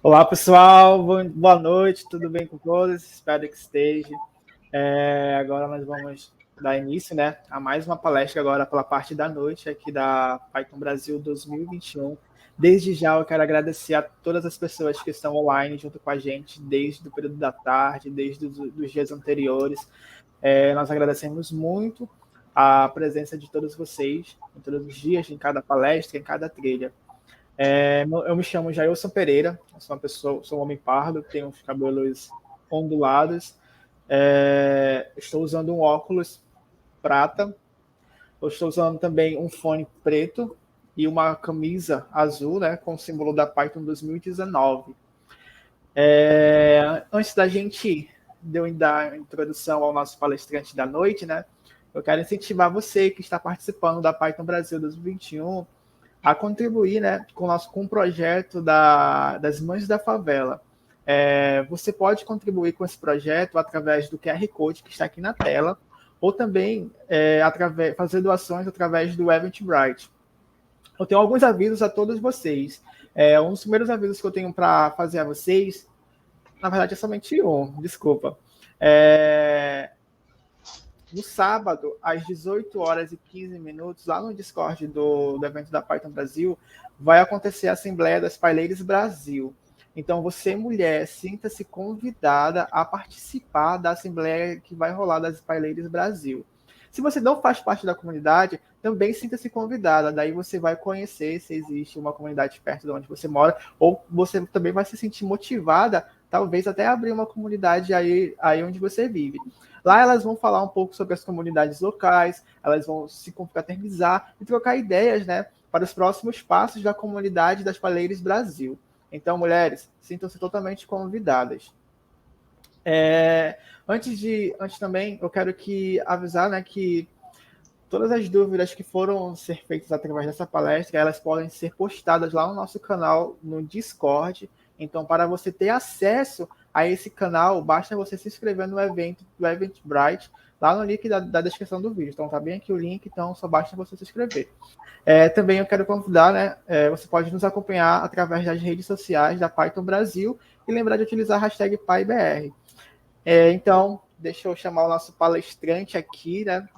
Olá, pessoal. Boa noite. Tudo bem com todos? Espero que esteja. Agora nós vamos dar início, né, a mais uma palestra agora pela parte da noite aqui da Python Brasil 2021. Desde já eu quero agradecer a todas as pessoas que estão online junto com a gente desde o período da tarde, desde os dias anteriores. Nós agradecemos muito a presença de todos vocês em todos os dias, em cada palestra, em cada trilha. Eu me chamo Jailson Pereira, sou uma pessoa, sou um homem pardo, tenho os cabelos ondulados, estou usando um óculos prata, eu estou usando também um fone preto e uma camisa azul, né, com o símbolo da Python 2019. Antes da gente dar a introdução ao nosso palestrante da noite, né, eu quero incentivar você que está participando da Python Brasil 2021 a contribuir, né, com o projeto das Mães da Favela. Você pode contribuir com esse projeto através do QR Code que está aqui na tela, ou também fazer doações através do Eventbrite. Eu tenho alguns avisos a todos vocês. Um dos primeiros avisos que eu tenho para fazer a vocês, na verdade é somente um, desculpa. No sábado, às 18 horas e 15 minutos, lá no Discord do evento da Python Brasil, vai acontecer a Assembleia das Paileiras Brasil. Então, você, mulher, sinta-se convidada a participar da Assembleia que vai rolar das Paileiras Brasil. Se você não faz parte da comunidade, também sinta-se convidada. Daí você vai conhecer se existe uma comunidade perto de onde você mora, ou você também vai se sentir motivada, talvez até abrir uma comunidade aí onde você vive. Lá elas vão falar um pouco sobre as comunidades locais, elas vão se confraternizar e trocar ideias, né, para os próximos passos da comunidade das Paleiras Brasil. Então, mulheres, sintam-se totalmente convidadas. Antes também, eu quero avisar, né, que todas as dúvidas que foram ser feitas através dessa palestra, elas podem ser postadas lá no nosso canal no Discord. Então, para você ter acesso a esse canal, basta você se inscrever no evento do Eventbrite, lá no link da descrição do vídeo. Então, tá bem aqui o link, então só basta você se inscrever. Também eu quero convidar, né, você pode nos acompanhar através das redes sociais da Python Brasil e lembrar de utilizar a hashtag PyBR. Então, deixa eu chamar o nosso palestrante aqui, né,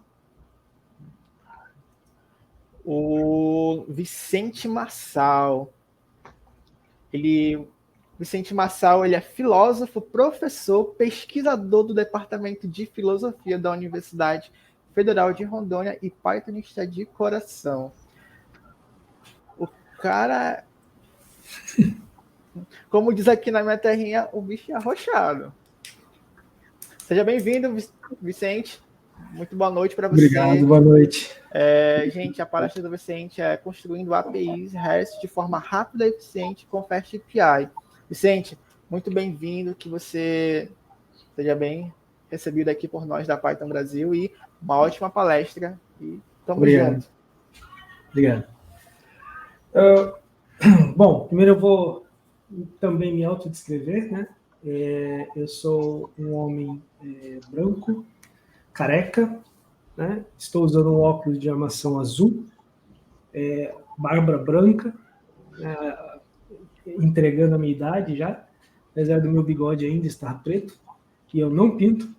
o Vicente Marçal. Vicente Marçal, ele é filósofo, professor, pesquisador do Departamento de Filosofia da Universidade Federal de Rondônia e pythonista de coração. O cara, como diz aqui na minha terrinha, o bicho é arrochado. Seja bem-vindo, Vicente. Muito boa noite para você. Obrigado, boa noite. Gente, a palestra do Vicente é construindo APIs REST de forma rápida e eficiente com Fast API. Vicente, muito bem-vindo, que você seja bem recebido aqui por nós da Python Brasil e uma ótima palestra. E tamo junto. Obrigado. Bom, primeiro eu vou também me autodescrever, né? Eu sou um homem branco, careca, né? Estou usando um óculos de armação azul, barba branca, entregando a minha idade já, apesar do meu bigode ainda estar preto, que eu não pinto.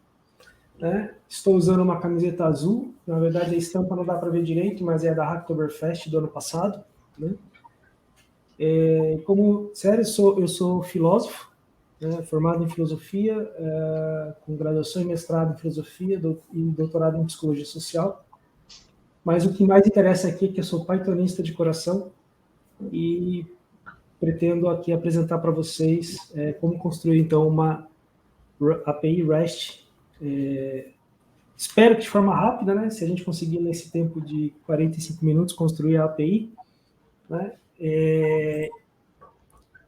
Né? Estou usando uma camiseta azul, na verdade a estampa não dá para ver direito, mas é da Hacktoberfest do ano passado. Né? Eu sou filósofo, né? Formado em filosofia, com graduação e mestrado em filosofia e doutorado em psicologia social. Mas o que mais interessa aqui é que eu sou pythonista de coração e pretendo aqui apresentar para vocês como construir então uma API REST. Espero que de forma rápida, né? Se a gente conseguir nesse tempo de 45 minutos construir a API, né?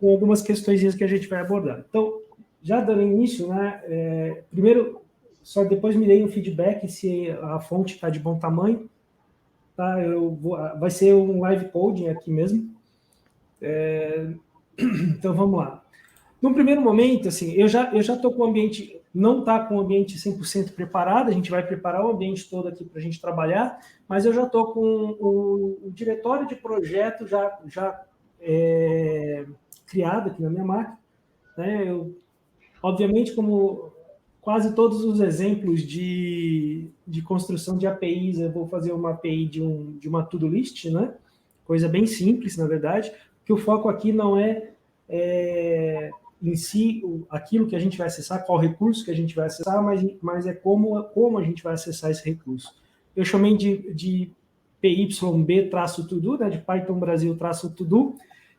Com algumas questões que a gente vai abordar. Então, já dando início, né? Primeiro, só depois me deem um feedback se a fonte está de bom tamanho. Tá? Vai ser um live coding aqui mesmo. Então, vamos lá. No primeiro momento, assim, eu já estou com o ambiente, não está com o ambiente 100% preparado, a gente vai preparar o ambiente todo aqui para a gente trabalhar, mas eu já estou com o diretório de projeto já criado aqui na minha máquina, né? Obviamente, como quase todos os exemplos de construção de APIs, eu vou fazer uma API de uma to-do list, né? Coisa bem simples, na verdade, que o foco aqui não em si aquilo que a gente vai acessar, qual recurso que a gente vai acessar, mas é como a gente vai acessar esse recurso. Eu chamei de PYB-to-do, né? De Python Brasil-to-do,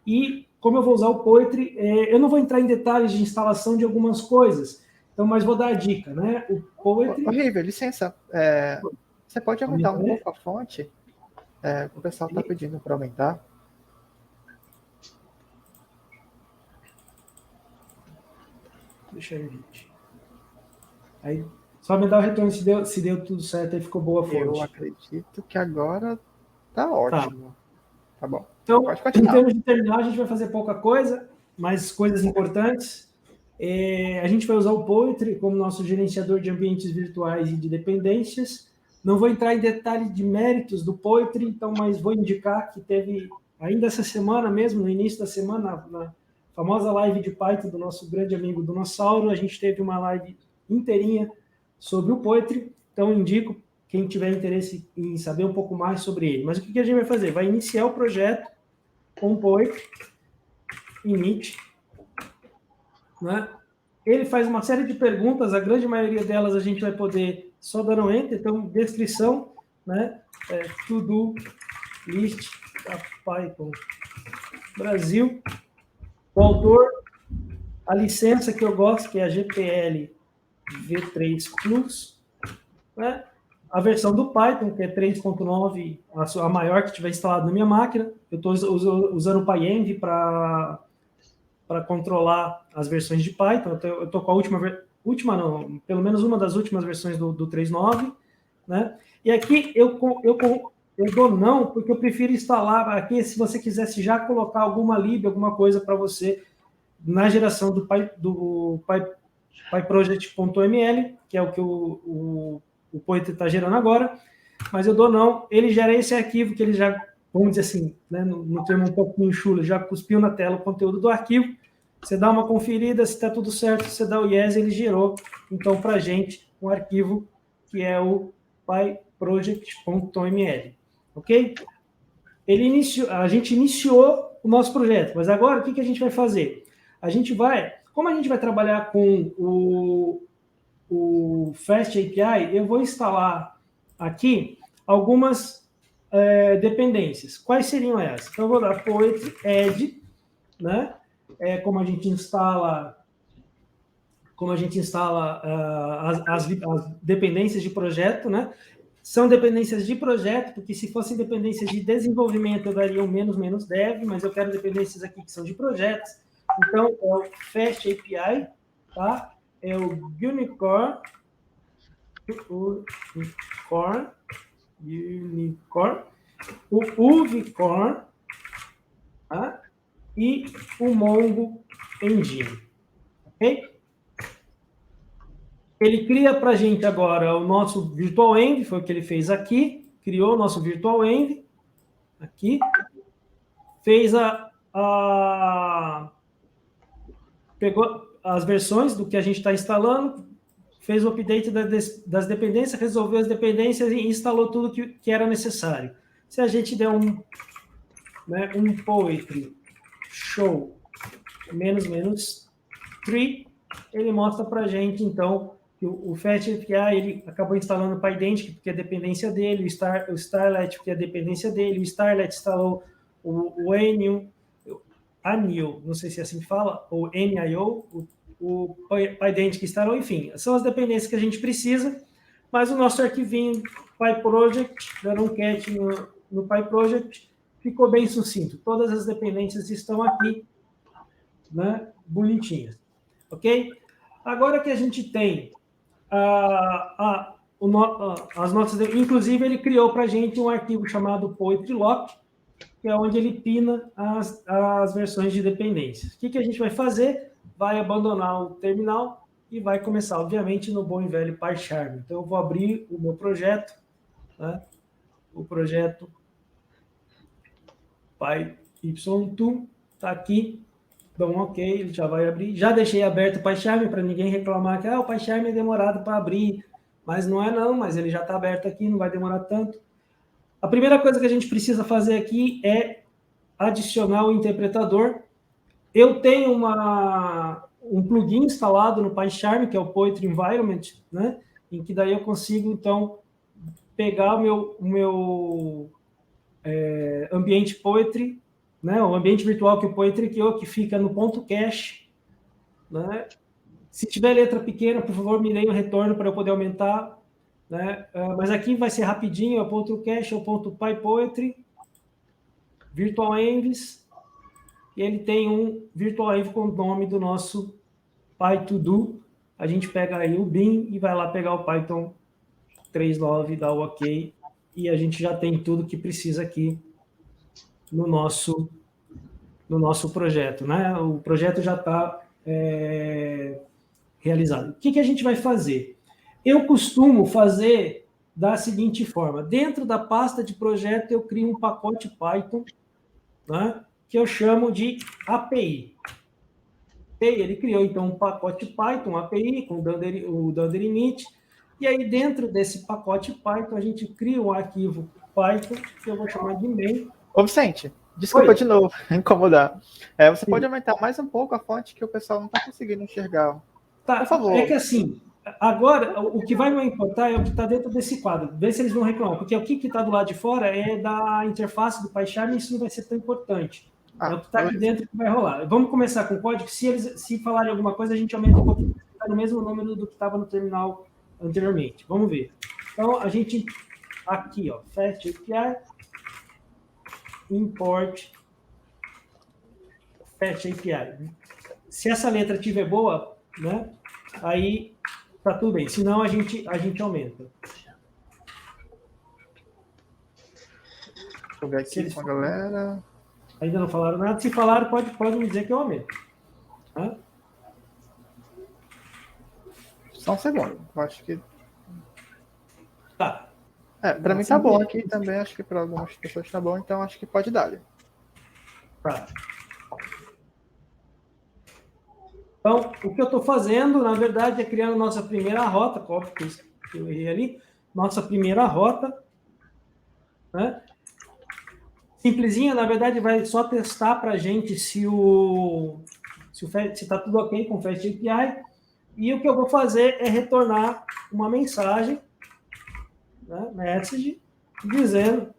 e como eu vou usar o Poetry, eu não vou entrar em detalhes de instalação de algumas coisas, então, mas vou dar a dica, né? O Poetry... Horrível, licença. Você pode aumentar um pouco a fonte? O pessoal está pedindo para aumentar. Deixa eu ver. Aí, só me dá o retorno se deu tudo certo e ficou boa a fonte. Eu acredito que agora tá ótimo. Tá bom. Então, em termos de terminal, a gente vai fazer pouca coisa, mas coisas importantes. A gente vai usar o Poetry como nosso gerenciador de ambientes virtuais e de dependências. Não vou entrar em detalhe de méritos do Poetry, então, mas vou indicar que teve, ainda essa semana mesmo, no início da semana, na famosa live de Python do nosso grande amigo Dinossauro, a gente teve uma live inteirinha sobre o Poetry, então indico quem tiver interesse em saber um pouco mais sobre ele. Mas o que a gente vai fazer? Vai iniciar o projeto com o Poetry, init, né? Ele faz uma série de perguntas, a grande maioria delas a gente vai poder só dar um enter, então descrição, né? To-do list da Python Brasil, o autor, a licença que eu gosto, que é a GPL V3 Plus, né? A versão do Python, que é 3.9, a maior que tiver instalado na minha máquina. Eu estou usando o PyEnv para controlar as versões de Python. Eu estou com a última não, pelo menos uma das últimas versões do 3.9, né? E aqui eu dou não, porque eu prefiro instalar aqui, se você quisesse já colocar alguma lib, alguma coisa para você na geração do PyProject.ml, que é o que o Poetry está gerando agora, mas eu dou não. Ele gera esse arquivo que ele já, vamos dizer assim, né, no termo um pouco enxulo, já cuspiu na tela o conteúdo do arquivo. Você dá uma conferida, se está tudo certo, você dá o yes, ele gerou, então, para a gente, um arquivo que é o pyproject.ml, ok? A gente iniciou o nosso projeto, mas agora o que a gente vai fazer? Como a gente vai trabalhar com o Fast API, eu vou instalar aqui algumas dependências. Quais seriam essas? Então, eu vou dar Poetry add, né? Como a gente instala as dependências de projeto, né? São dependências de projeto, porque se fossem dependências de desenvolvimento, eu daria um menos dev, mas eu quero dependências aqui que são de projetos. Então, é o Fast API, tá? É o Unicorn, o Uvicorn, tá? E o Mongo Engine, ok? Ele cria para a gente agora o nosso Virtual Env, foi o que ele fez aqui, criou o nosso Virtual Env, aqui, fez pegou as versões do que a gente está instalando, fez o update das dependências, resolveu as dependências e instalou tudo que era necessário. Se a gente der um Poetry show -3, ele mostra para a gente, então, que o Fast API, ele acabou instalando o PyDentic, porque é a dependência dele, o Starlight, porque é a dependência dele, o Starlight instalou o Anio, não sei se é assim que fala, ou NIO, o PyDentic instalou, enfim, são as dependências que a gente precisa, mas o nosso arquivinho PyProject, dando um cat no PyProject, ficou bem sucinto. Todas as dependências estão aqui, né, bonitinhas, ok? Agora que a gente tem as notas, inclusive ele criou para a gente um arquivo chamado PoetryLock, que é onde ele pina as versões de dependências. O que a gente vai fazer? Vai abandonar o terminal e vai começar, obviamente, no bom e velho PyCharm. Então, eu vou abrir o meu projeto, né? O projeto PyY2 está aqui. dou um ok, ele já vai abrir. Já deixei aberto o PyCharm para ninguém reclamar que o PyCharm é demorado para abrir, mas não é não, mas ele já está aberto aqui, não vai demorar tanto. A primeira coisa que a gente precisa fazer aqui é adicionar o interpretador. Eu tenho um plugin instalado no PyCharm, que é o Poetry Environment, né? Em que daí eu consigo, então, pegar o meu ambiente Poetry, né? O ambiente virtual que o Poetry criou, que fica no ponto cache, né? Se tiver letra pequena, por favor, me dê um retorno para eu poder aumentar, né? Mas aqui vai ser rapidinho, é o ponto cache, é o ponto PyPoetry, Virtual Envs, e ele tem um Virtual Env com o nome do nosso PyToDo. A gente pega aí o bin e vai lá pegar o Python 3.9, dá o ok, e a gente já tem tudo que precisa aqui no nosso projeto, né? O projeto já está realizado. O que a gente vai fazer? Eu costumo fazer da seguinte forma: dentro da pasta de projeto eu crio um pacote Python, né, que eu chamo de API. Ele criou então um pacote Python API com o Dunder Init, e aí dentro desse pacote Python a gente cria um arquivo Python que eu vou chamar de main. Ô, Vicente, desculpa de novo incomodar. Você pode aumentar mais um pouco a fonte que o pessoal não está conseguindo enxergar. Tá, por favor. é que assim, agora o que vai me importar é o que está dentro desse quadro. Vê se eles vão reclamar, porque o que está do lado de fora é da interface do PyCharm e isso não vai ser tão importante. É o que está aqui dentro que vai rolar. Vamos começar com o código. Se falarem alguma coisa, a gente aumenta um pouquinho, está no mesmo número do que estava no terminal anteriormente. Vamos ver. Então, a gente, aqui, ó, Fast API, import Fast API. Se essa letra estiver boa, né, aí tá tudo bem. Senão, a gente aumenta. Deixa eu ver aqui com a galera. Ainda não falaram nada. Se falaram, pode me dizer que eu aumento. Tá? Só um segundo. Eu acho que... Tá. Para mim tá bom aqui também. Acho que para algumas pessoas tá bom. Então, acho que pode dar. Tá. Então, o que eu estou fazendo, na verdade, é criando nossa primeira rota. Óbvio que eu errei ali. Nossa primeira rota. Né? Simplesinha, na verdade, vai só testar para a gente se está tudo ok com o Fast API. E o que eu vou fazer é retornar uma mensagem, né, message, dizendo,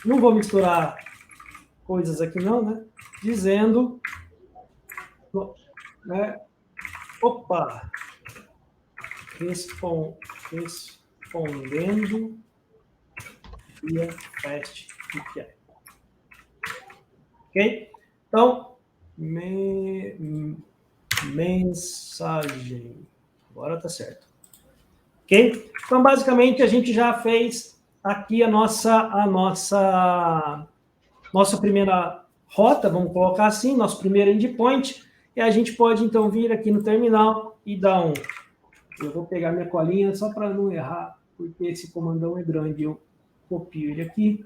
não vou misturar coisas aqui não, né, dizendo, né, opa, respondendo via Fast API. Ok? Então, mensagem. Agora tá certo. Ok? Então, basicamente, a gente já fez aqui a nossa primeira rota, vamos colocar assim, nosso primeiro endpoint, e a gente pode, então, vir aqui no terminal e dar um... Eu vou pegar minha colinha só para não errar, porque esse comandão é grande. Eu copio ele aqui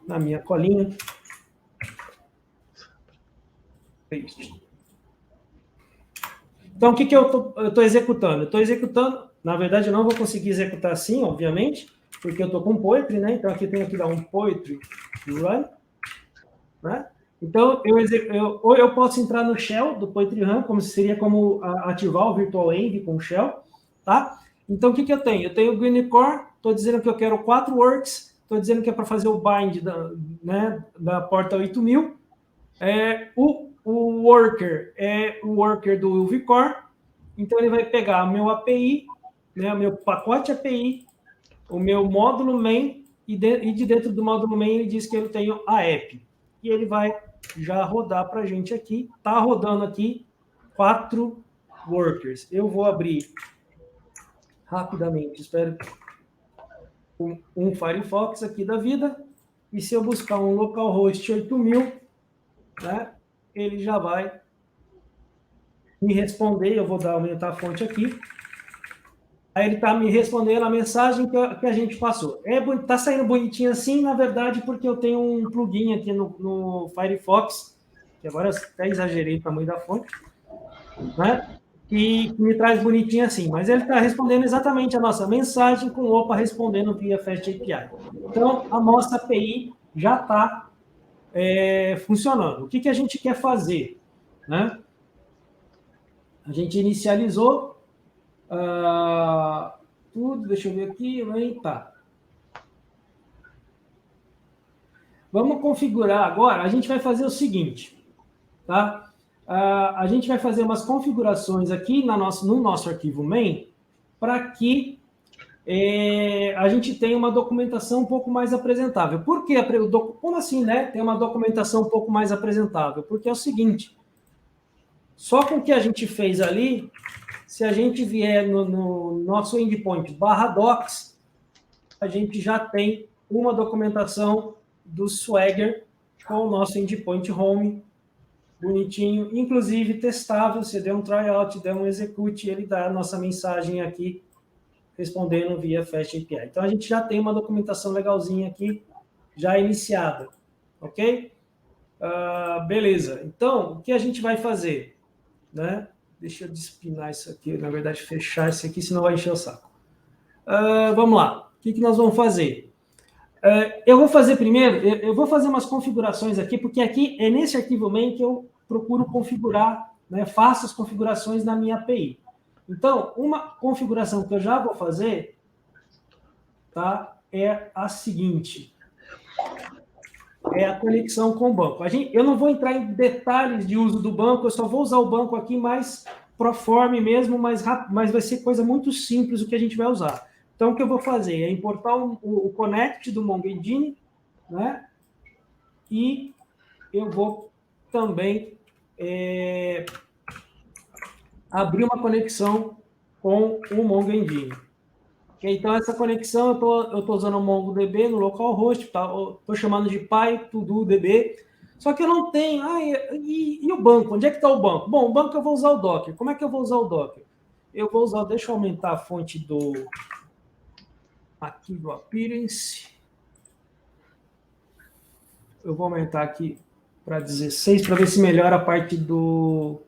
na minha colinha. Então, o que eu estou executando? Eu estou executando, na verdade, eu não vou conseguir executar assim, obviamente, porque eu estou com Poetry, né? Então, aqui eu tenho que dar um Poetry Run, né? Então, ou eu posso entrar no Shell do Poetry Run, seria como ativar o Virtual Env com o Shell, tá? Então, o que eu tenho? Eu tenho o Greencore, estou dizendo que eu quero 4 works, estou dizendo que é para fazer o bind da porta 8000, o worker é o worker do vCore, então ele vai pegar o meu API, né, o meu pacote API, o meu módulo main, e de dentro do módulo main ele diz que eu tenho a app. E ele vai já rodar para a gente aqui. Está rodando aqui 4 workers. Eu vou abrir rapidamente, espero, um Firefox aqui da vida, e se eu buscar um localhost 8000, né, ele já vai me responder. Eu vou aumentar a fonte aqui. Aí ele está me respondendo a mensagem que a gente passou. Está saindo bonitinho assim, na verdade, porque eu tenho um plugin aqui no Firefox que agora eu até exagerei o tamanho da fonte, né? Que me traz bonitinho assim, mas ele está respondendo exatamente a nossa mensagem com o OPA respondendo via Fast API. Então, a nossa API já está funcionando. O que a gente quer fazer? Né? A gente inicializou tudo, deixa eu ver aqui, tá. Vamos configurar agora, a gente vai fazer o seguinte, tá? A gente vai fazer umas configurações aqui no nosso arquivo main para que a gente tenha uma documentação um pouco mais apresentável. Por quê? Como assim, né? Tem uma documentação um pouco mais apresentável? Porque é o seguinte, só com o que a gente fez ali, se a gente vier no nosso endpoint /docs, a gente já tem uma documentação do Swagger com o nosso endpoint home, bonitinho, inclusive testável. Você der um tryout, der um execute, ele dá a nossa mensagem aqui, respondendo via Fast API. Então, a gente já tem uma documentação legalzinha aqui, já iniciada, ok? Beleza. Então, o que a gente vai fazer? Né? Deixa eu despinar isso aqui, na verdade, fechar isso aqui, senão vai encher o saco. Vamos lá. O que nós vamos fazer? Eu vou fazer primeiro, eu vou fazer umas configurações aqui, porque aqui é nesse arquivo main que eu procuro configurar, né, faço as configurações na minha API. Então, uma configuração que eu já vou fazer, tá, é a seguinte. É a conexão com o banco. Eu não vou entrar em detalhes de uso do banco, eu só vou usar o banco aqui mais pro forma mesmo, mas vai ser coisa muito simples o que a gente vai usar. Então, o que eu vou fazer é importar o connect do Mongo Engine, né? E eu vou também abrir uma conexão com o Mongo Engine. Okay? Então, essa conexão, eu estou usando o MongoDB no localhost, estou chamando de PyTodoDB, só que eu não tenho... E o banco? Onde é que está o banco? Bom, o banco eu vou usar o Docker. Como é que eu vou usar o Docker? Eu vou usar... Deixa eu aumentar a fonte aqui do Appearance. Eu vou aumentar aqui para 16, para ver se melhora a parte do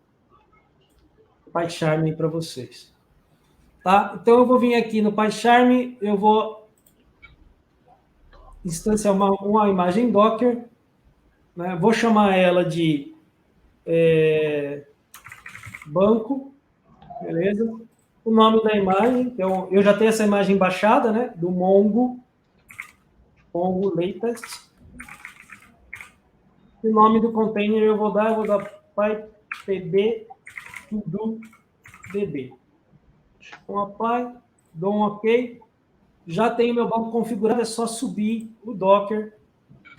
PyCharm para vocês. Tá? Então, eu vou vir aqui no PyCharm, eu vou instanciar uma imagem Docker, né? Vou chamar ela de banco, beleza? O nome da imagem, então, eu já tenho essa imagem baixada, né? Do Mongo Latest. O nome do container eu vou dar PyPB TodoDB. Então, apply, dou um OK. Já tenho meu banco configurado, é só subir o Docker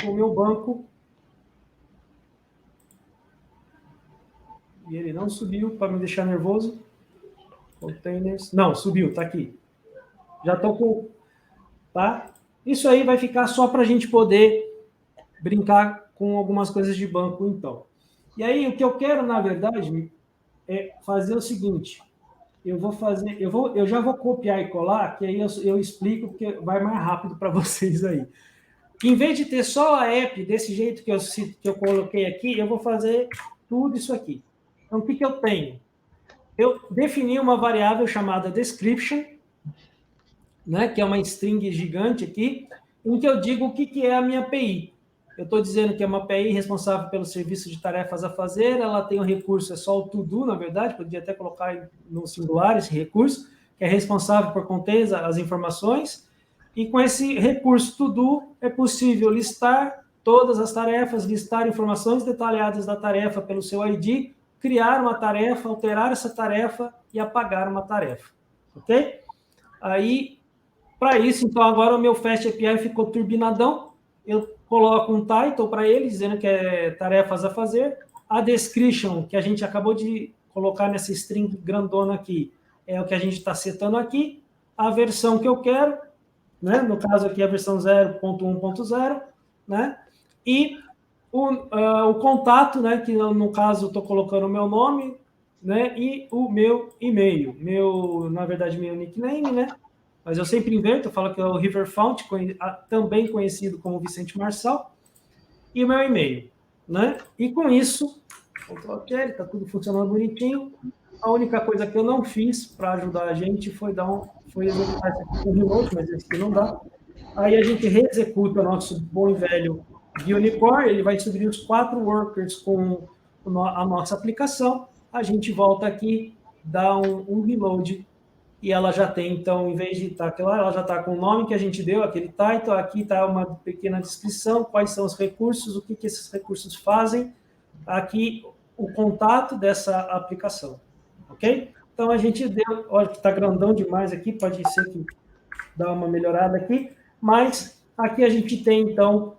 com o meu banco. E ele não subiu para me deixar nervoso. Containers. Não, subiu, tá aqui. Já estou com... Tá? Isso aí vai ficar só para a gente poder brincar com algumas coisas de banco, então. E aí, o que eu quero, na verdade, é fazer o seguinte. Eu já vou copiar e colar, que aí eu explico, porque vai mais rápido para vocês aí. Em vez de ter só a app desse jeito que eu coloquei aqui, eu vou fazer tudo isso aqui. Então, o que eu tenho? Eu defini uma variável chamada description, né, que é uma string gigante aqui, em que eu digo o que é a minha API. Eu estou dizendo que é uma API responsável pelo serviço de tarefas a fazer, ela tem um recurso, é só o to-do, na verdade, podia até colocar no singular esse recurso, que é responsável por conter as informações, e com esse recurso to-do é possível listar todas as tarefas, listar informações detalhadas da tarefa pelo seu ID, criar uma tarefa, alterar essa tarefa e apagar uma tarefa, ok? Aí, para isso, então, agora o meu Fast API ficou turbinadão, eu coloco um title para ele, dizendo que é tarefas a fazer. A description, que a gente acabou de colocar nessa string grandona aqui, é o que a gente está setando aqui. A versão que eu quero, né? No caso aqui, a versão 0.1.0, né? E o contato, né? Que no caso estou colocando o meu nome, né? E o meu e-mail. Na verdade, meu nickname, né? Mas eu sempre invento, eu falo que é o River Font, também conhecido como Vicente Marçal, e o meu e-mail, né? E com isso, Ctrl T, está tudo funcionando bonitinho. A única coisa que eu não fiz para ajudar a gente foi executar isso aqui com remote, mas esse aqui não dá. Aí a gente reexecuta o nosso bom e velho Unicorn, ele vai subir os 4 workers com a nossa aplicação. A gente volta aqui, dá um reload, e ela já tem, então, em vez de estar aquela, ela já está com o nome que a gente deu, aquele title, aqui está uma pequena descrição, quais são os recursos, o que esses recursos fazem, aqui o contato dessa aplicação, ok? Então, a gente deu, olha que está grandão demais aqui, pode ser que dá uma melhorada aqui, mas aqui a gente tem, então,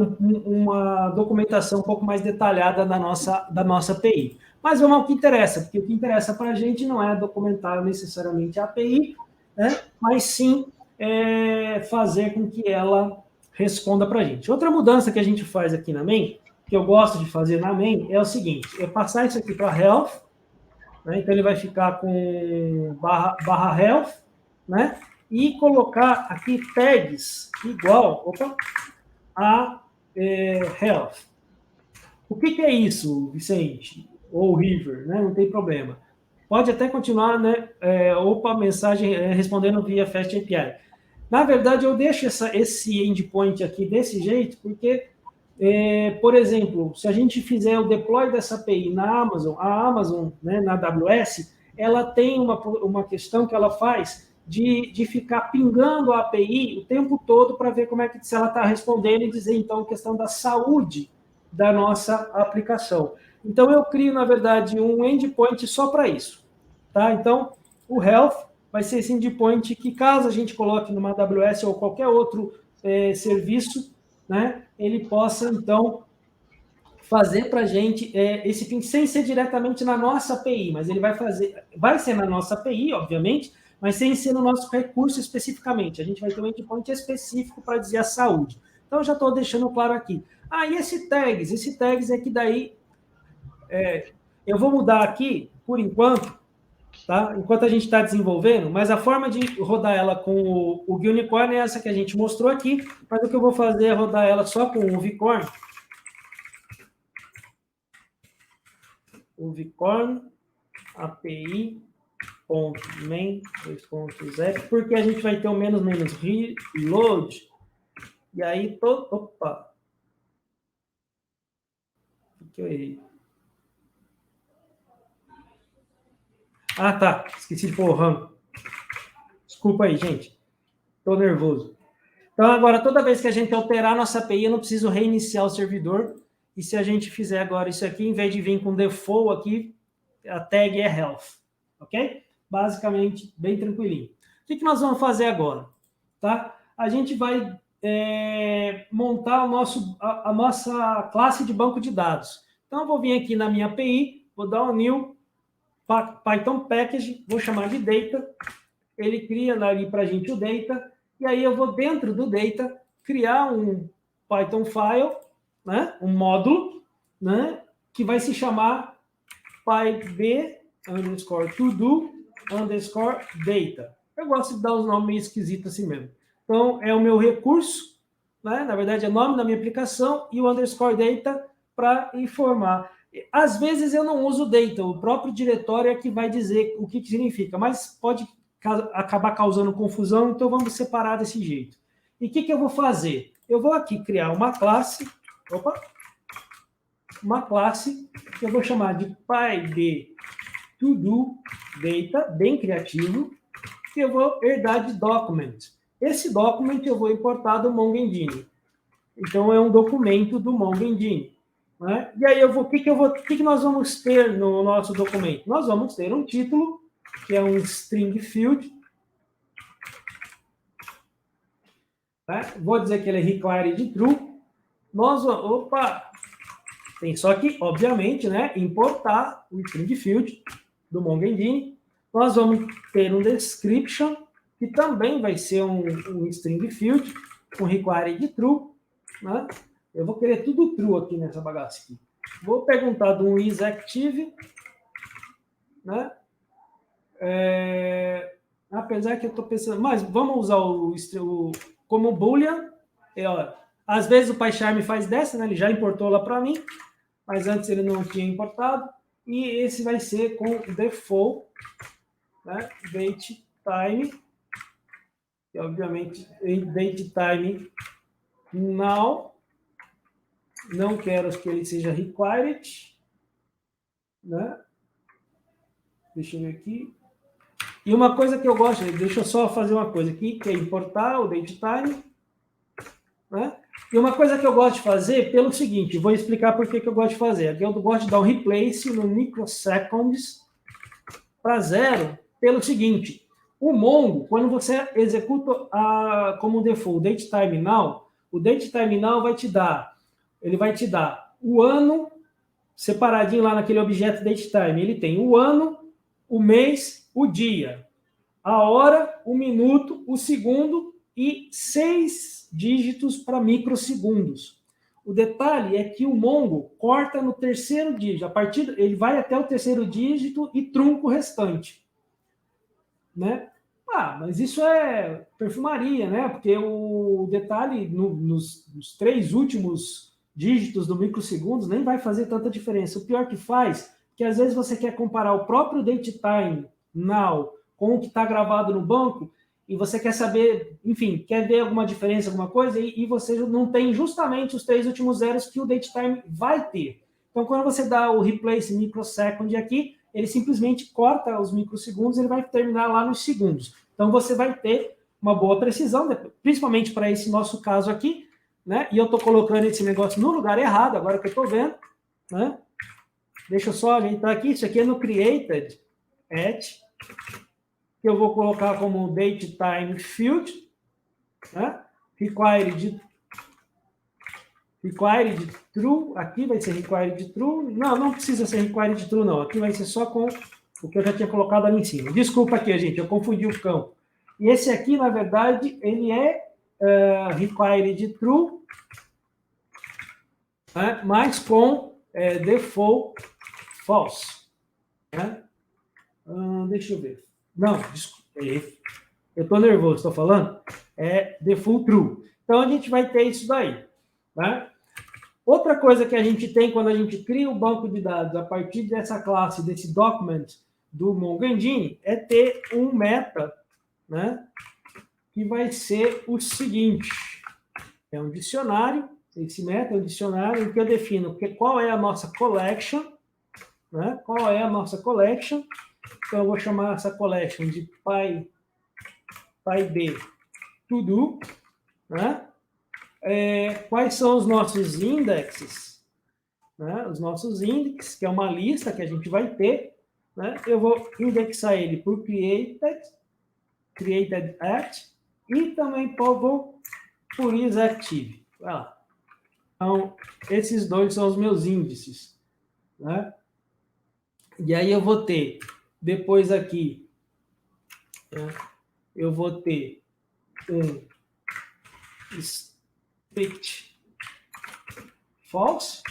uma documentação um pouco mais detalhada da nossa API. Mas vamos ao que interessa, porque o que interessa para a gente não é documentar necessariamente a API, né, mas sim fazer com que ela responda para a gente. Outra mudança que a gente faz aqui na main, que eu gosto de fazer na main, é o seguinte, é passar isso aqui para health, né, então ele vai ficar com barra health, né, e colocar aqui tags igual a health. O que é isso, Vicente? Ou River, né? Não tem problema. Pode até continuar, né? Mensagem respondendo via Fast API. Na verdade, eu deixo esse endpoint aqui desse jeito, porque, por exemplo, se a gente fizer o deploy dessa API na Amazon, a Amazon, né, na AWS, ela tem uma questão que ela faz de ficar pingando a API o tempo todo para ver como é que se ela está respondendo e dizer, então, a questão da saúde da nossa aplicação. Então, eu crio, na verdade, um endpoint só para isso. Tá? Então, o Health vai ser esse endpoint que, caso a gente coloque numa AWS ou qualquer outro serviço, né, ele possa, então, fazer para a gente esse ping sem ser diretamente na nossa API, mas ele vai ser na nossa API, obviamente, mas sem ser no nosso recurso especificamente. A gente vai ter um endpoint específico para dizer a saúde. Então, eu já estou deixando claro aqui. E esse tags é que daí eu vou mudar aqui, por enquanto, tá? Enquanto a gente está desenvolvendo, mas a forma de rodar ela com o Unicorn é essa que a gente mostrou aqui, mas o que eu vou fazer é rodar ela só com o Vicorn. O Vicorn API .main 2.0, porque a gente vai ter o menos reload, e aí opa, o que eu errei? Tá, esqueci de pôr o RAM. Desculpa aí, gente, tô nervoso. Então, agora, toda vez que a gente alterar a nossa API, eu não preciso reiniciar o servidor, e se a gente fizer agora isso aqui, em vez de vir com default aqui, a tag é health, ok? Basicamente, bem tranquilinho. O que nós vamos fazer agora? Tá? A gente vai montar a nossa classe de banco de dados. Então, eu vou vir aqui na minha API, vou dar um new Python package, vou chamar de data, ele cria ali para a gente o data, e aí eu vou dentro do data criar um Python file, né, um módulo, né, que vai se chamar pyd_todo_data. Eu gosto de dar os nomes meio esquisitos assim mesmo. Então, é o meu recurso, né? Na verdade, é o nome da minha aplicação e o underscore data para informar. Às vezes eu não uso data, o próprio diretório é que vai dizer o que significa, mas pode acabar causando confusão, então vamos separar desse jeito. E o que eu vou fazer? Eu vou aqui criar uma classe, que eu vou chamar de pyd_todo_data, bem criativo, que eu vou herdar de document. Esse document eu vou importar do MongoDB. Então, é um documento do MongoDB. Né? E aí, o que nós vamos ter no nosso documento? Nós vamos ter um título, que é um string field. Né? Vou dizer que ele é required true. Tem só que, obviamente, né, importar o string field do MongoDB. Nós vamos ter um description, que também vai ser um string field, com required true. Né? Eu vou querer tudo true aqui nessa bagaça aqui. Vou perguntar de um isActive, né? Apesar que eu estou pensando, mas vamos usar como boolean. Às vezes o PyCharm faz dessa, né? Ele já importou lá para mim. mas antes ele não tinha importado, e esse vai ser com default, né? Date time, que obviamente date time now, não quero que ele seja required, né? Deixa eu ver aqui. E uma coisa que eu gosto, deixa eu só fazer uma coisa aqui, que é importar o datetime, né? E uma coisa que eu gosto de fazer, pelo seguinte, vou explicar por que eu gosto de fazer. Aqui eu gosto de dar um replace no microseconds para 0, pelo seguinte, o Mongo, quando você executa como default datetime now, o datetime now vai te dar o ano separadinho lá naquele objeto datetime. Ele tem o ano, o mês, o dia, a hora, o minuto, o segundo e 6 dígitos para microsegundos. O detalhe é que o Mongo corta no terceiro dígito. Ele vai até o terceiro dígito e trunca o restante. Né? Mas isso é perfumaria, né? Porque o detalhe nos 3 últimos dígitos do microsegundos nem vai fazer tanta diferença. O pior que faz, que às vezes você quer comparar o próprio datetime now com o que está gravado no banco, e você quer saber, enfim, quer ver alguma diferença, alguma coisa, e você não tem justamente os 3 últimos zeros que o datetime vai ter. Então, quando você dá o replace microsecond aqui, ele simplesmente corta os microsegundos, ele vai terminar lá nos segundos. Então, você vai ter uma boa precisão, principalmente para esse nosso caso aqui, né? E eu estou colocando esse negócio no lugar errado, agora que eu estou vendo, né? Deixa eu só ajeitar aqui, isso aqui é no created at, que eu vou colocar como datetime field, né? Required true, aqui vai ser required true, não precisa ser required true não, aqui vai ser só com o que eu já tinha colocado ali em cima. Desculpa aqui, gente, eu confundi o campo. E esse aqui, na verdade, ele é required true, né? Mas com default false. Né? Deixa eu ver. Não, desculpa, eu estou nervoso, estou falando? É default true. Então, a gente vai ter isso daí. Né? Outra coisa que a gente tem quando a gente cria o banco de dados a partir dessa classe, desse document do Mongo Engine, é ter um meta, né, que vai ser o seguinte, é um dicionário, esse meta é um dicionário em que eu defino qual é a nossa collection, né, qual é a nossa collection, então eu vou chamar essa collection de PyB to do, né, quais são os nossos indexes, né? Os nossos índices, que é uma lista que a gente vai ter, né? Eu vou indexar ele por created at, e também por isActive. Vai lá. Então, esses dois são os meus índices, né? E aí eu vou ter, depois aqui, né? Eu vou ter um strict false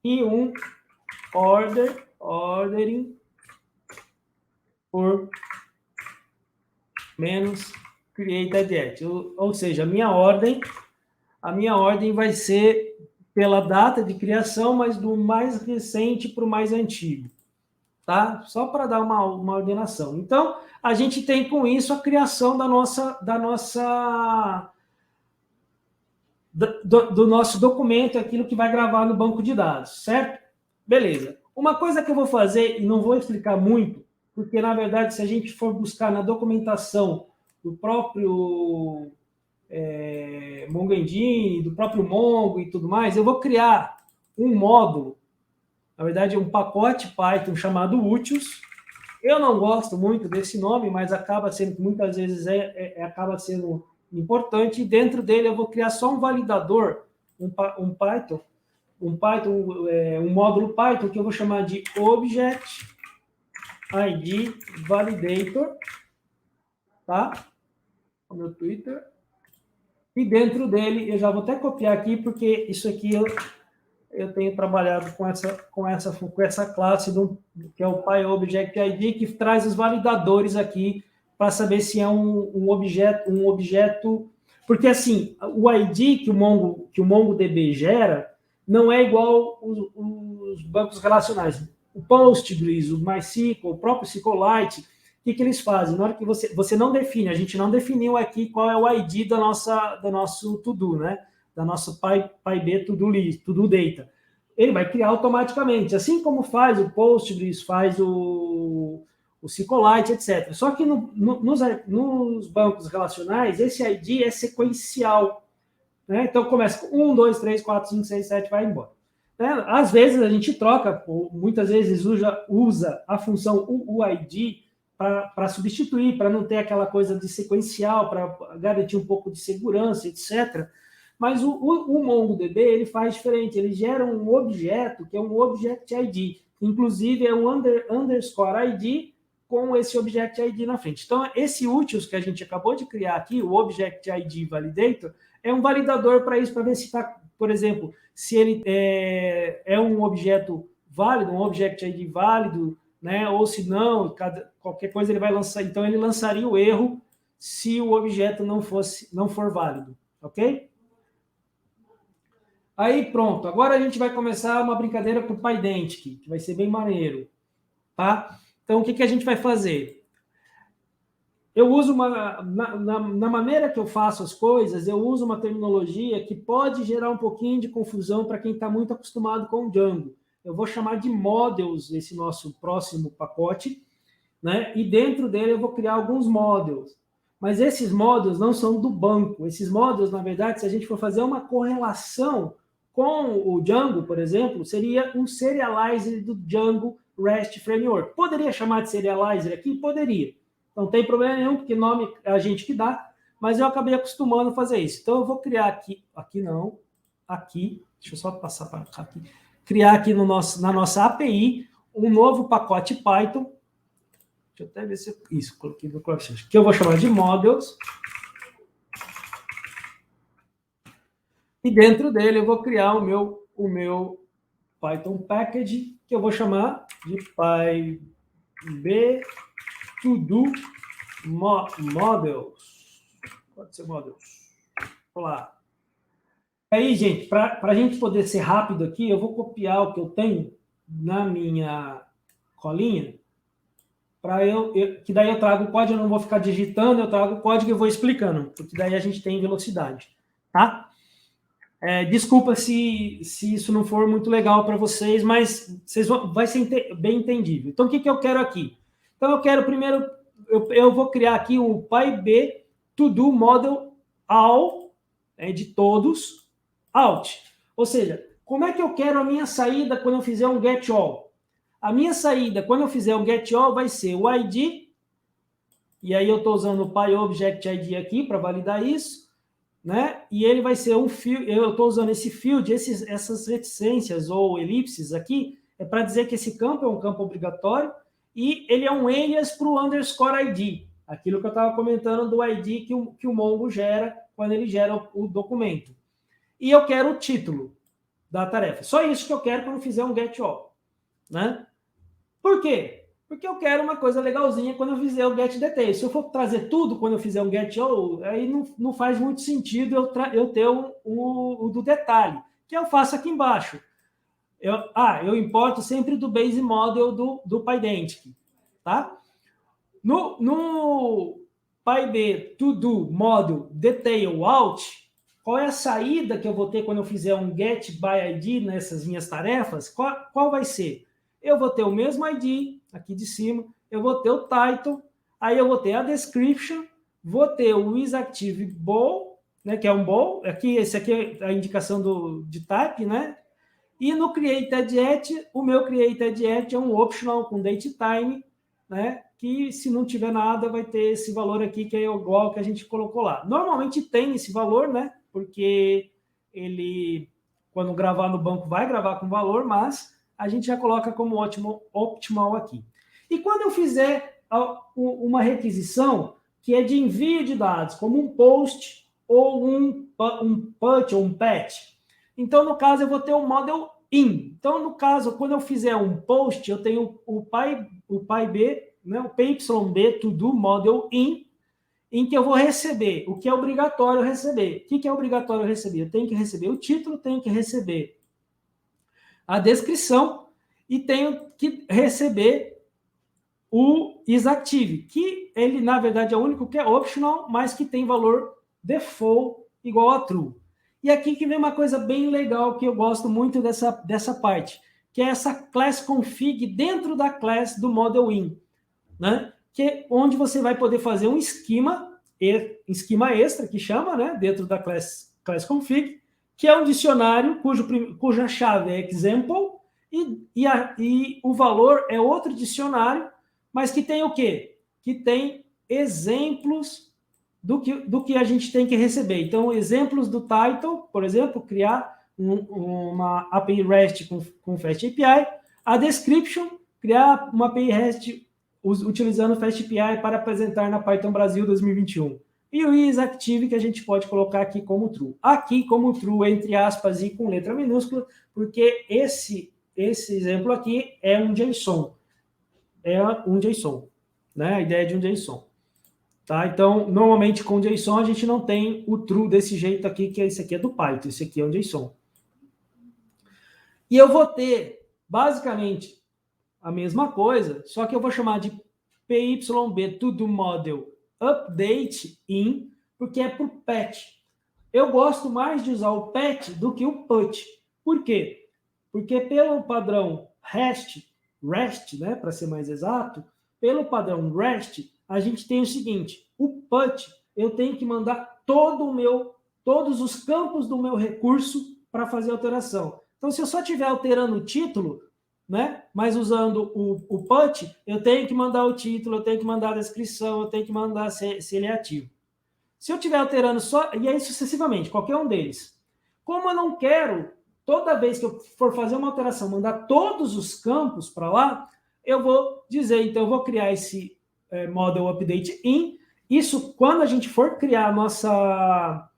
e um ordering por menos created at, ou seja, a minha ordem vai ser pela data de criação, mas do mais recente para o mais antigo, tá? Só para dar uma ordenação. Então, a gente tem com isso a criação do nosso documento, aquilo que vai gravar no banco de dados, certo? Beleza. Uma coisa que eu vou fazer, e não vou explicar muito, porque, na verdade, se a gente for buscar na documentação do próprio Mongo Engine, do próprio Mongo e tudo mais, eu vou criar um módulo, na verdade, um pacote Python chamado utils. Eu não gosto muito desse nome, mas acaba sendo, muitas vezes, acaba sendo importante, e dentro dele eu vou criar só um validador, um módulo Python que eu vou chamar de Object ID Validator, tá? O meu Twitter. E dentro dele, eu já vou até copiar aqui, porque isso aqui eu tenho trabalhado com essa classe que é o PyObjectID, que traz os validadores aqui para saber se é um objeto, porque assim, o ID que o MongoDB gera, não é igual os bancos relacionais. O Postgres, o MySQL, o próprio SQLite, o que eles fazem? Na hora que você não define, a gente não definiu aqui qual é o ID do nosso to-do, né? Da nossa PyB to-do list, to-do data. Ele vai criar automaticamente, assim como faz o Postgres, faz o SQLite, etc. Só que nos bancos relacionais, esse ID é sequencial. Né? Então, começa com 1, 2, 3, 4, 5, 6, 7, vai embora. Né? Às vezes, a gente troca, muitas vezes usa a função UID para substituir, para não ter aquela coisa de sequencial, para garantir um pouco de segurança, etc. Mas o MongoDB ele faz diferente, ele gera um objeto, que é um Object ID. Inclusive, é um underscore ID com esse Object ID na frente. Então, esse utils que a gente acabou de criar aqui, o Object ID Validator, é um validador para isso, para ver se está, por exemplo, se ele é um objeto válido, um Object ID válido, né? Ou se não, qualquer coisa ele vai lançar. Então, ele lançaria o erro se o objeto não for válido, ok? Aí, pronto. Agora a gente vai começar uma brincadeira com o PyDentic, que vai ser bem maneiro, tá? Então, o que a gente vai fazer? Eu uso na maneira que eu faço as coisas, eu uso uma terminologia que pode gerar um pouquinho de confusão para quem está muito acostumado com o Django. Eu vou chamar de models esse nosso próximo pacote, né? E dentro dele eu vou criar alguns models. Mas esses models não são do banco. Esses models, na verdade, se a gente for fazer uma correlação com o Django, por exemplo, seria um serializer do Django REST Framework. Poderia chamar de serializer aqui? Poderia. Não tem problema nenhum, porque nome é a gente que dá, mas eu acabei acostumando a fazer isso. Então, eu vou criar aqui, deixa eu só passar para cá aqui, criar aqui na nossa API um novo pacote Python. Deixa eu até ver se isso, coloquei no CloudSearch, que eu vou chamar de models. E dentro dele eu vou criar o meu Python package, que eu vou chamar de PyB to-do models. Pode ser models. Vamos lá. Aí, gente, para a gente poder ser rápido aqui, eu vou copiar o que eu tenho na minha colinha, que daí eu trago o código, eu não vou ficar digitando, eu trago o código e vou explicando, porque daí a gente tem velocidade, tá? Desculpa se isso não for muito legal para vocês, mas vai ser bem entendível. Então, o que eu quero aqui? Então, eu quero primeiro, eu vou criar aqui o PyB to-do model all, de todos, out. Ou seja, como é que eu quero a minha saída quando eu fizer um get all? A minha saída, quando eu fizer um get all, vai ser o ID, e aí eu estou usando o PyObjectID aqui para validar isso, né? E ele vai ser um field, eu estou usando esse field, essas reticências ou elipses aqui, é para dizer que esse campo é um campo obrigatório, e ele é um alias para o underscore ID, aquilo que eu estava comentando do ID que o Mongo gera quando ele gera o documento. E eu quero o título da tarefa. Só isso que eu quero quando eu fizer um get all, né? Por quê? Porque eu quero uma coisa legalzinha quando eu fizer o get detail. Se eu for trazer tudo quando eu fizer um get all, aí não faz muito sentido eu ter o do detalhe, que eu faço aqui embaixo. Eu importo sempre do base model do PyDentic, tá? No PyB to-do model detail out, qual é a saída que eu vou ter quando eu fizer um get by ID nessas minhas tarefas? Qual vai ser? Eu vou ter o mesmo ID aqui de cima, eu vou ter o title, aí eu vou ter a description, vou ter o isActive bool, né, que é um bool, esse aqui é a indicação de type, né? E no created@, o meu created@ é um optional com datetime, né? Que se não tiver nada, vai ter esse valor aqui, que é igual ao que a gente colocou lá. Normalmente tem esse valor, né? Porque ele, quando gravar no banco, vai gravar com valor, mas a gente já coloca como optimal aqui. E quando eu fizer uma requisição que é de envio de dados, como um post ou um put ou um patch, então, no caso, eu vou ter um model in. Então, no caso, quando eu fizer um post, eu tenho o PyB, né, o PYB to do model in, em que eu vou receber o que é obrigatório receber. O que é obrigatório receber? Eu tenho que receber o título, tenho que receber a descrição e tenho que receber o isActive, que ele, na verdade, é o único que é optional, mas que tem valor default igual a true. E aqui que vem uma coisa bem legal que eu gosto muito dessa parte, que é essa class config dentro da class do Model-In, né? Que é onde você vai poder fazer um esquema extra, que chama, né? Dentro da class config, que é um dicionário cuja chave é example e o valor é outro dicionário, mas que tem o quê? Que tem exemplos do que a gente tem que receber. Então, exemplos do title, por exemplo, criar uma API REST com Fast API, a description, criar uma API REST utilizando Fast API para apresentar na Python Brasil 2021. E o isActive, que a gente pode colocar aqui como true. Aqui como true, entre aspas, e com letra minúscula, porque esse exemplo aqui é um JSON. Né? A ideia de um JSON. Tá? Então, normalmente com JSON a gente não tem o true desse jeito aqui, que esse aqui é do Python, esse aqui é um JSON. E eu vou ter, basicamente, a mesma coisa, só que eu vou chamar de PYB to do model update in, porque é para o patch. Eu gosto mais de usar o patch do que o put. Por quê? Porque pelo padrão REST, né, para ser mais exato, pelo padrão REST, a gente tem o seguinte, o put, eu tenho que mandar todos os campos do meu recurso para fazer alteração. Então, se eu só estiver alterando o título, né, mas usando o put, eu tenho que mandar o título, eu tenho que mandar a descrição, eu tenho que mandar se ele é ativo. Se eu estiver alterando só, e aí sucessivamente, qualquer um deles. Como eu não quero, toda vez que eu for fazer uma alteração, mandar todos os campos para lá, eu vou dizer, então eu vou criar esse model update in. Isso quando a gente for criar a nossa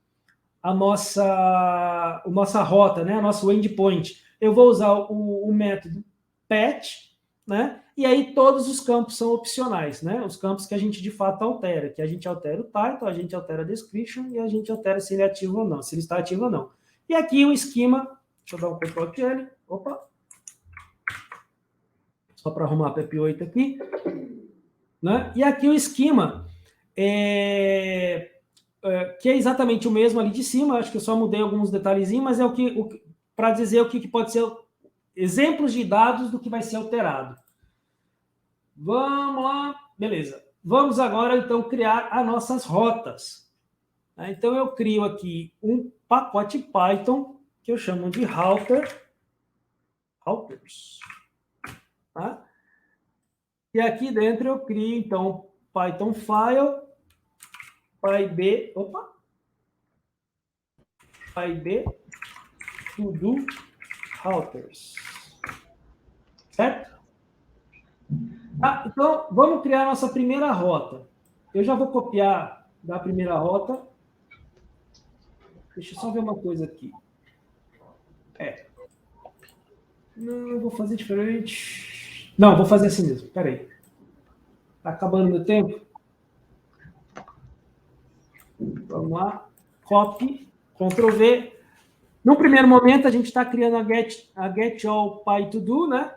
rota, né, a nossa endpoint, eu vou usar o método patch, né? E aí todos os campos são opcionais, né? Os campos que a gente de fato altera, que a gente altera o title, a gente altera a description e a gente altera se ele é ativo ou não, se ele está ativo ou não. E aqui o esquema, deixa eu dar um Ctrl QL, opa, só para arrumar a PEP8 aqui, né? E aqui o esquema que é exatamente o mesmo ali de cima, acho que eu só mudei alguns detalhezinhos, mas é para dizer o que pode ser exemplos de dados do que vai ser alterado. Vamos lá, beleza. Vamos agora, então, criar as nossas rotas. Então, eu crio aqui um pacote Python que eu chamo de routers. Tá? E aqui dentro eu crio, então, Python file, PyB to do routers. Certo? Então, vamos criar a nossa primeira rota. Eu já vou copiar da primeira rota. Deixa eu só ver uma coisa aqui. Não, eu vou fazer diferente. Não, vou fazer assim mesmo. Espera aí. Está acabando meu tempo? Vamos lá. Copy, Ctrl V. No primeiro momento, a gente está criando a get all py-to-do, né?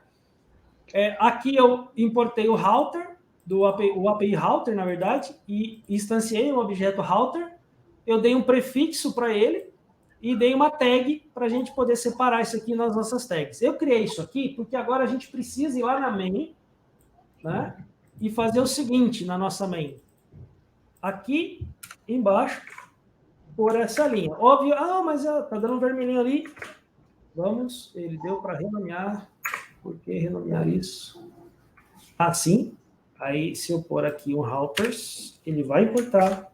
Aqui eu importei o router, o API router, na verdade, e instanciei um objeto router. Eu dei um prefixo para ele e dei uma tag para a gente poder separar isso aqui nas nossas tags. Eu criei isso aqui porque agora a gente precisa ir lá na main, né, e fazer o seguinte na nossa main. Aqui embaixo, por essa linha. Óbvio, mas tá dando um vermelhinho ali. Vamos, ele deu para renomear. Por que renomear isso? Assim. Aí, se eu pôr aqui um routers, ele vai importar.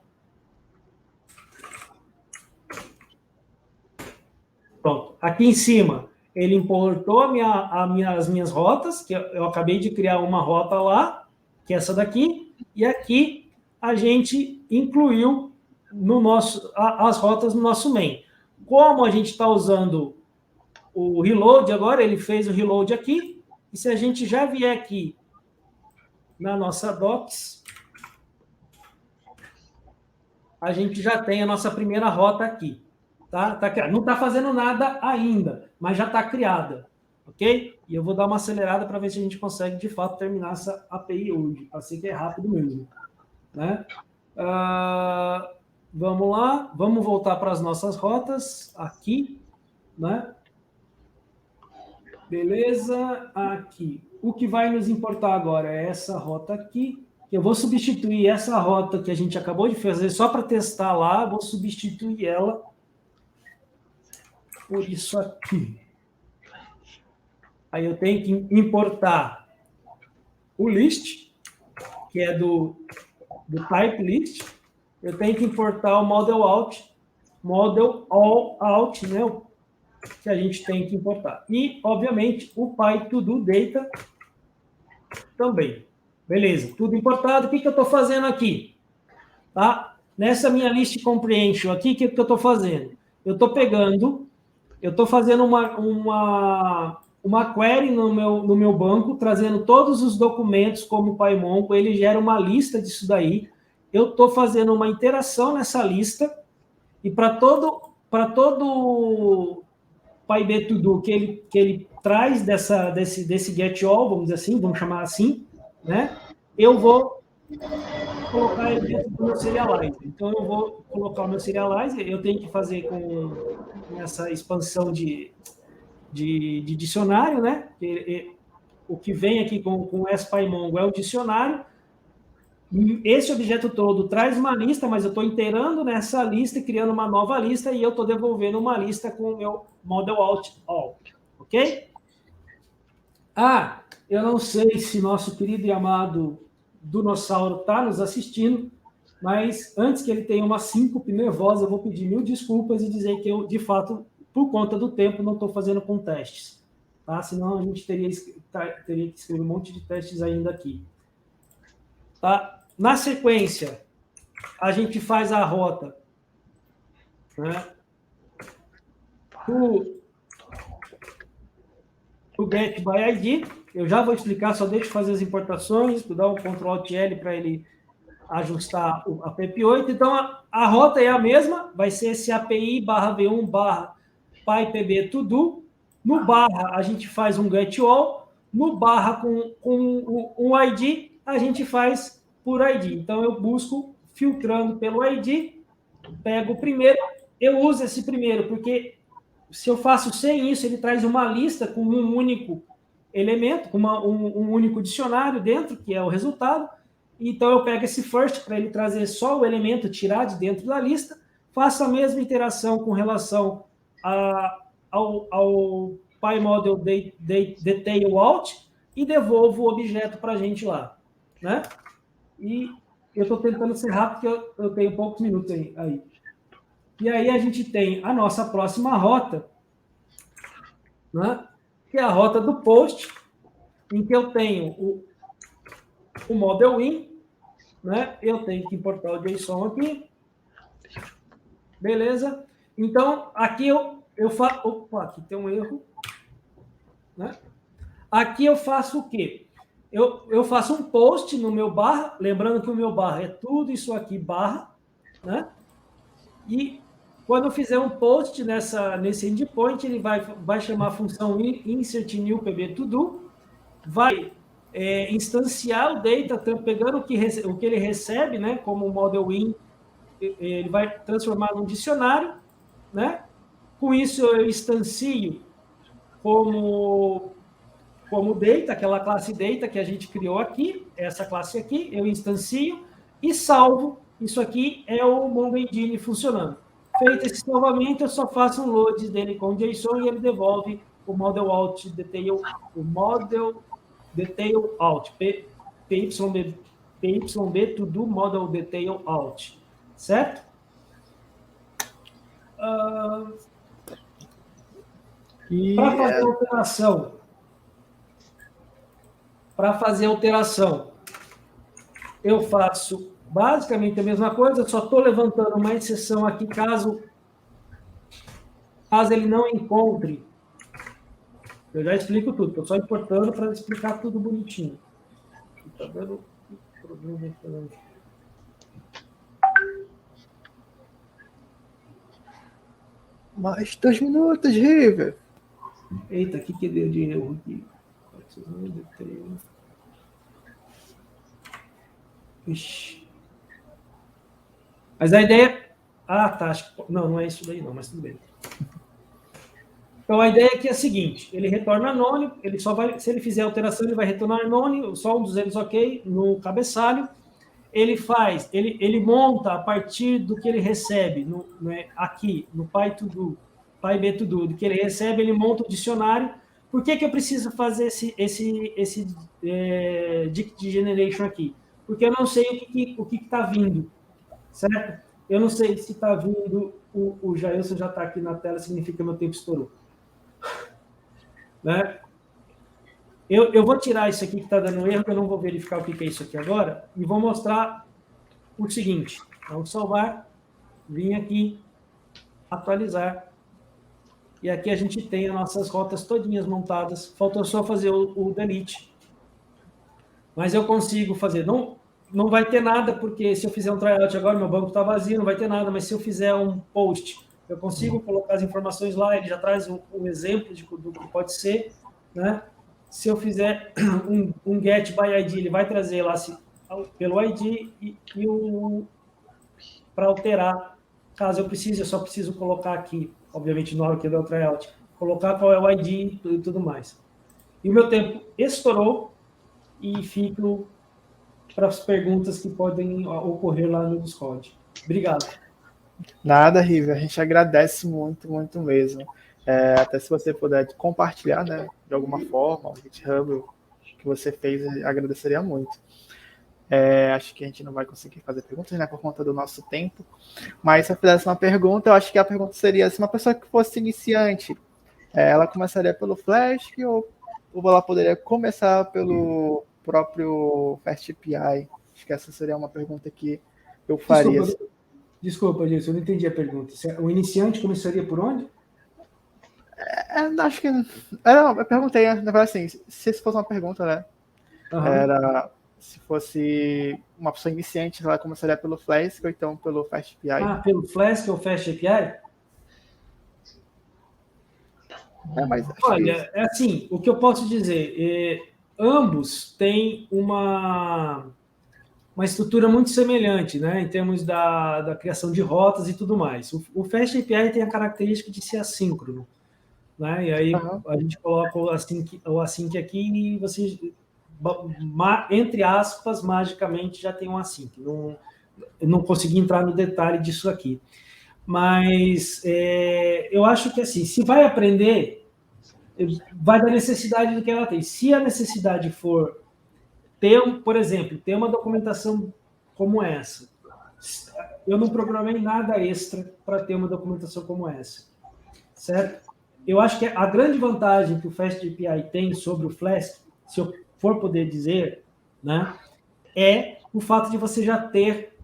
Pronto. Aqui em cima, ele importou as minhas rotas, que eu acabei de criar uma rota lá, que é essa daqui, e aqui a gente incluiu as rotas no nosso main. Como a gente está usando o reload agora, ele fez o reload aqui, e se a gente já vier aqui na nossa docs, a gente já tem a nossa primeira rota aqui. Tá? Não está fazendo nada ainda, mas já está criada. ok? E eu vou dar uma acelerada para ver se a gente consegue, de fato, terminar essa API hoje, para ser que é rápido mesmo, né? Vamos lá, vamos voltar para as nossas rotas aqui, né? Beleza, aqui. O que vai nos importar agora é essa rota aqui. Eu vou substituir essa rota que a gente acabou de fazer só para testar lá, vou substituir ela por isso aqui. Aí eu tenho que importar o list, que é do type list. Eu tenho que importar o model all out, né? Que a gente tem que importar. E, obviamente, o PyToDo Data também. Beleza, tudo importado. O que eu estou fazendo aqui? Tá? Nessa minha list comprehension aqui, o que eu estou fazendo? Eu estou fazendo uma query no meu banco, trazendo todos os documentos como PyMongo, ele gera uma lista disso daí. Eu estou fazendo uma interação nessa lista, e para todo PyBToDo que ele traz desse get all, vamos dizer assim, vamos chamar assim, né? Eu vou colocar ele dentro do meu serializer. Então, eu vou colocar o meu serializer, eu tenho que fazer com essa expansão de dicionário, né? O que vem aqui com SPyMongo é o dicionário. Esse objeto todo traz uma lista, mas eu estou inteirando nessa lista e criando uma nova lista, e eu estou devolvendo uma lista com o meu model out all, ok? Eu não sei se nosso querido e amado Dinossauro está nos assistindo, mas antes que ele tenha uma síncope nervosa, eu vou pedir mil desculpas e dizer que eu, de fato, por conta do tempo, não estou fazendo com testes. Tá? Senão a gente teria que escrever um monte de testes ainda aqui. Tá? Na sequência, a gente faz a rota, né? O get by ID. Eu já vou explicar, só deixa eu fazer as importações, vou dar um Ctrl+Alt+L para ele ajustar a PEP8. Então, a rota é a mesma, vai ser esse API /v1 /pypb_todo. No barra, a gente faz um get all. No barra com um ID, a gente faz por ID. Então, eu busco filtrando pelo ID, pego o primeiro, eu uso esse primeiro, porque se eu faço sem isso, ele traz uma lista com um único elemento, com um único dicionário dentro, que é o resultado. Então, eu pego esse first para ele trazer só o elemento, tirar de dentro da lista, faço a mesma interação com relação ao PyModel Detail Out e devolvo o objeto para a gente lá, né? E eu estou tentando ser rápido, porque eu tenho poucos minutos aí. E aí a gente tem a nossa próxima rota, né? Que é a rota do post, em que eu tenho o model in, né? Eu tenho que importar o JSON aqui. Beleza? Então, aqui eu faço... Opa, aqui tem um erro. Né? Aqui eu faço o quê? Eu faço um post no meu barra, lembrando que o meu barra é tudo isso aqui, barra, né? E quando eu fizer um post nesse endpoint, ele vai chamar a função insert new pb_todo, vai instanciar o data, pegando o que ele recebe, né, como model in, ele vai transformar num dicionário, né? Com isso eu instancio como data, aquela classe data que a gente criou aqui, essa classe aqui, eu instancio e salvo. Isso aqui é o Mongo Engine funcionando. Feito esse salvamento, eu só faço um load dele com JSON e ele devolve o model out detail, o model detail out, PYB to do model detail out, certo? Para fazer alteração, eu faço basicamente a mesma coisa, só estou levantando uma exceção aqui, caso ele não encontre. Eu já explico tudo, estou só importando para explicar tudo bonitinho. Está dando problema aqui. Mais 2 minutos, River. Eita, o que deu de erro aqui? Ixi. Mas a ideia... Ah, tá. Não é isso daí não, mas tudo bem. Então, a ideia aqui é a seguinte, ele retorna anônimo, ele só vai, se ele fizer alteração, ele vai retornar anônimo, só um dos eles ok, no cabeçalho. Ele monta a partir do que ele recebe aqui no PyBTodo, do que ele recebe, ele monta o dicionário. Por que eu preciso fazer esse Dict Generation aqui? Porque eu não sei o que está vindo, certo? Eu não sei se está vindo, o Jailson já está aqui na tela, significa que meu tempo estourou. Né? Eu vou tirar isso aqui que está dando erro, que eu não vou verificar o que é isso aqui agora, e vou mostrar o seguinte. Vamos salvar, vim aqui, atualizar, e aqui a gente tem as nossas rotas todinhas montadas, faltou só fazer o delete. Mas eu consigo fazer, não vai ter nada, porque se eu fizer um tryout agora, meu banco está vazio, não vai ter nada, mas se eu fizer um post, eu consigo colocar as informações lá, ele já traz um exemplo do que pode ser, né? Se eu fizer um get by ID, ele vai trazer lá pelo ID para alterar. Caso eu precise, eu só preciso colocar aqui, obviamente na hora que eu der o tryout, colocar qual é o ID e tudo mais. E o meu tempo estourou e fico para as perguntas que podem ocorrer lá no Discord. Obrigado. Nada, River, a gente agradece muito, muito mesmo. Até se você puder compartilhar, né, de alguma forma, o GitHub que você fez, agradeceria muito. Acho que a gente não vai conseguir fazer perguntas, né, por conta do nosso tempo. Mas se eu fizesse uma pergunta, eu acho que a pergunta seria: se uma pessoa que fosse iniciante, ela começaria pelo Flask ou ela poderia começar pelo próprio FastAPI? Acho que essa seria uma pergunta que eu faria. Desculpa, Gilson, eu não entendi a pergunta. O iniciante começaria por onde? Acho que... eu perguntei, na verdade, assim, se fosse uma pergunta, né? Uhum. Era se fosse uma pessoa iniciante, ela começaria pelo Flask ou então pelo FastAPI. Pelo Flask ou FastAPI? Mas olha, assim, o que eu posso dizer, ambos têm uma estrutura muito semelhante, né, em termos da criação de rotas e tudo mais. O FastAPI tem a característica de ser assíncrono, né, e aí a gente coloca o async aqui e você, entre aspas, magicamente já tem um async. Eu não consegui entrar no detalhe disso aqui. Mas eu acho que, assim, se vai aprender, vai da necessidade do que ela tem. Se a necessidade for por exemplo, ter uma documentação como essa, eu não programei nada extra para ter uma documentação como essa, certo? Eu acho que a grande vantagem que o FastAPI tem sobre o Flask, se eu for poder dizer, né, é o fato de você já ter,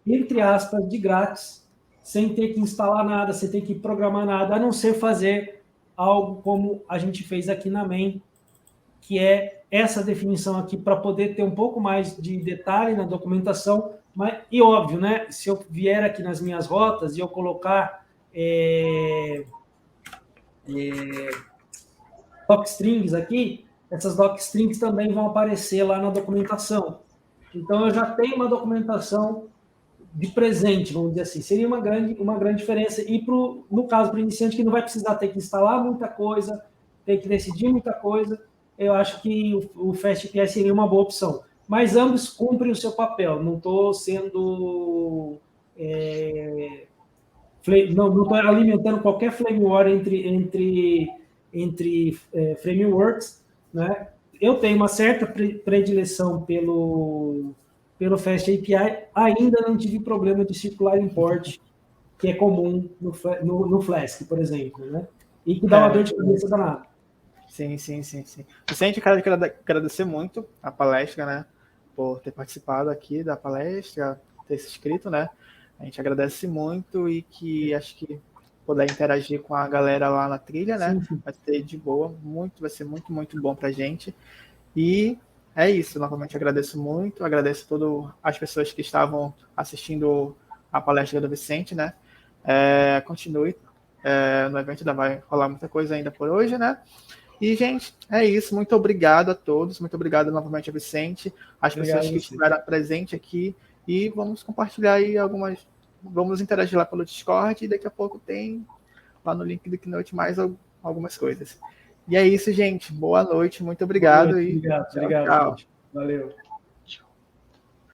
entre aspas, de grátis, sem ter que instalar nada, sem ter que programar nada, a não ser fazer algo como a gente fez aqui na main, que é essa definição aqui para poder ter um pouco mais de detalhe na documentação. E óbvio, né? Se eu vier aqui nas minhas rotas e eu colocar docstrings aqui, essas docstrings também vão aparecer lá na documentação. Então, eu já tenho uma documentação de presente, vamos dizer assim. Seria uma grande diferença. E, no caso, para o iniciante, que não vai precisar ter que instalar muita coisa, ter que decidir muita coisa, eu acho que o FastAPI seria uma boa opção. Mas ambos cumprem o seu papel. Não estou sendo... não estou alimentando qualquer flame war entre frameworks, né? Eu tenho uma certa predileção pelo FastAPI, ainda não tive problema de circular import, que é comum no Flask, por exemplo, né? E que dá uma dor de cabeça danada. Sim. Vicente, quero agradecer muito a palestra, né? Por ter participado aqui da palestra, ter se inscrito, né? A gente agradece muito e que acho que puder interagir com a galera lá na trilha, né? Sim. Vai ser de boa, vai ser muito, muito bom pra gente. E é isso, novamente agradeço muito, agradeço a todas as pessoas que estavam assistindo a palestra do Vicente, né? Continue No evento ainda vai rolar muita coisa ainda por hoje, né? E, gente, é isso. Muito obrigado a todos. Muito obrigado novamente a Vicente, as pessoas que estiveram presentes aqui. E vamos compartilhar aí algumas... Vamos interagir lá pelo Discord e daqui a pouco tem lá no link do Keynote mais algumas coisas. E é isso, gente. Boa noite. Muito obrigado. Boa noite, obrigado, tchau. gente. Valeu.